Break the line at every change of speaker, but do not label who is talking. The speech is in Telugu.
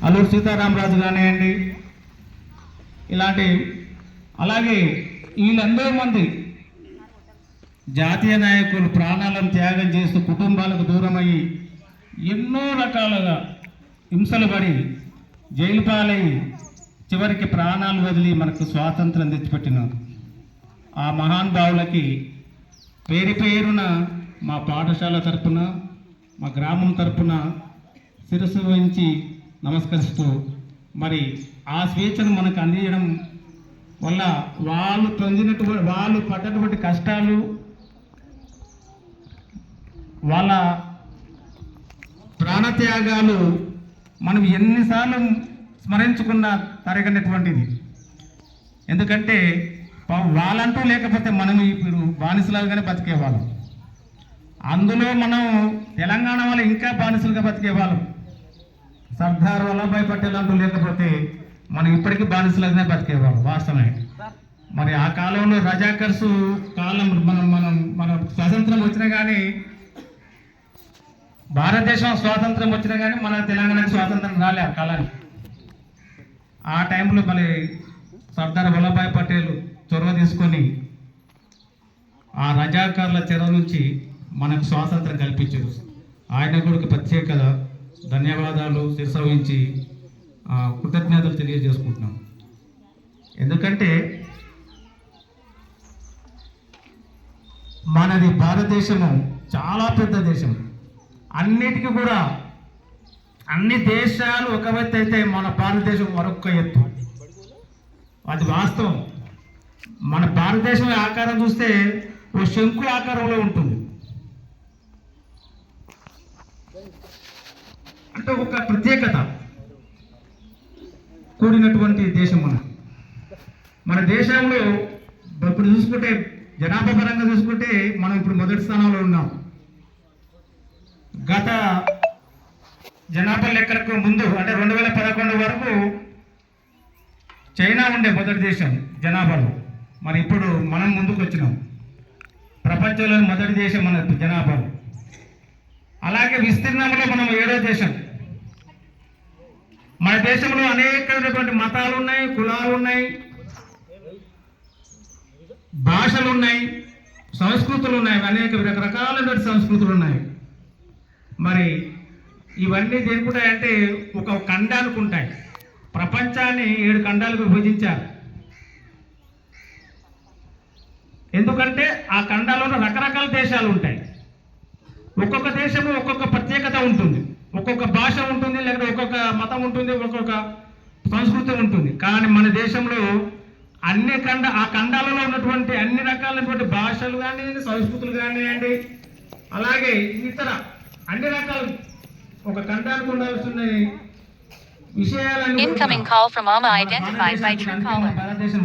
అల్లూరు సీతారామరాజు కానివ్వండి, ఇలాంటి అలాగే వీళ్ళందరూ మంది జాతీయ నాయకులు ప్రాణాలను త్యాగం చేస్తూ కుటుంబాలకు దూరమయ్యి ఎన్నో రకాలుగా హింసలు పడి జైలు పాలయ్యి చివరికి ప్రాణాలు వదిలి మనకు స్వాతంత్రం తెచ్చిపెట్టిన ఆ మహానుభావులకి పేరు పేరున మా పాఠశాల తరపున, మా గ్రామం తరపున శిరస్సు వహించి నమస్కరిస్తూ, మరి ఆ స్వేచ్ఛను మనకు అందించడం వల్ల వాళ్ళు పడ్డటువంటి కష్టాలు, వాళ్ళ ప్రాణత్యాగాలు మనం ఎన్నిసార్లు స్మరించుకున్నా తరగనటువంటిది. ఎందుకంటే వాళ్ళంటూ లేకపోతే మనం ఇప్పుడు బానిసలుగానే బతికేవాళ్ళం. అందులో మనం తెలంగాణ వాళ్ళు ఇంకా బానిసలుగా బతికేవాళ్ళం. సర్దార్ వల్లభాయ్ పటేల్ అంటూ లేకపోతే మనం ఇప్పటికీ బానిసలుగానే బతికేవాళ్ళం వాస్తవమే. మరి ఆ కాలంలో రజాకర్స్ కాలం మన స్వాతంత్రం వచ్చినా కానీ, భారతదేశం స్వాతంత్రం వచ్చినా కానీ మన తెలంగాణకి స్వాతంత్రం రాలే ఆ కాలానికి. ఆ టైంలో మళ్ళీ సర్దార్ వల్లభాయ్ పటేల్ చొరవ తీసుకొని ఆ రజాకార్ల చెర నుంచి మనకు స్వాతంత్రం కల్పించారు. ఆయన కూడా ప్రత్యేక ధన్యవాదాలు శిరసవహించి కృతజ్ఞతలు తెలియజేసుకుంటున్నాం. ఎందుకంటే మనది భారతదేశము చాలా పెద్ద దేశం. అన్నిటికీ కూడా అన్ని దేశాలు ఒక ఎత్తు అయితే మన భారతదేశం మరొక ఎత్తు. అది వాస్తవం. మన భారతదేశం ఆకారం చూస్తే ఓ శంకు ఆకారంలో ఉంటుంది. అంటే ఒక ప్రత్యేకత కూడినటువంటి దేశం మన దేశంలో ఇప్పుడు చూసుకుంటే, జనాభా పరంగా చూసుకుంటే మనం ఇప్పుడు మొదటి స్థానంలో ఉన్నాం. గత జనాభా లెక్కలకు ముందు అంటే 2011 వరకు చైనా ఉండే మొదటి దేశం జనాభాలో. మరి ఇప్పుడు మనం ముందుకు వచ్చినాం. ప్రపంచంలోని మొదటి దేశం మన జనాభాలో. అలాగే విస్తీర్ణంలో మనం 7వ దేశం. మన దేశంలో అనేకమైనటువంటి మతాలు ఉన్నాయి, కులాలు ఉన్నాయి, భాషలు ఉన్నాయి, సంస్కృతులు ఉన్నాయి, అనేక రకరకాలైన సంస్కృతులు ఉన్నాయి. మరి ఇవన్నీ దేనికుంటాయంటే ఒక ఖండానికి ఉంటాయి. ప్రపంచాన్ని 7 ఖండాలకు విభజించారు. ఎందుకంటే ఆ ఖండాలలో రకరకాల దేశాలు ఉంటాయి. ఒక్కొక్క దేశము ఒక్కొక్క ప్రత్యేకత ఉంటుంది, ఒక్కొక్క భాష ఉంటుంది, లేకపోతే ఒక్కొక్క మతం ఉంటుంది, ఒక్కొక్క సంస్కృతి ఉంటుంది. కానీ మన దేశంలో ఆ ఖండాలలో ఉన్నటువంటి అన్ని రకాలైనటువంటి భాషలు కానివ్వండి, సంస్కృతులు కానివ్వండి, అలాగే ఇతర అన్ని రకాలు ఒక ఖండానికి ఉండాల్సిన విషయాలను భారతదేశం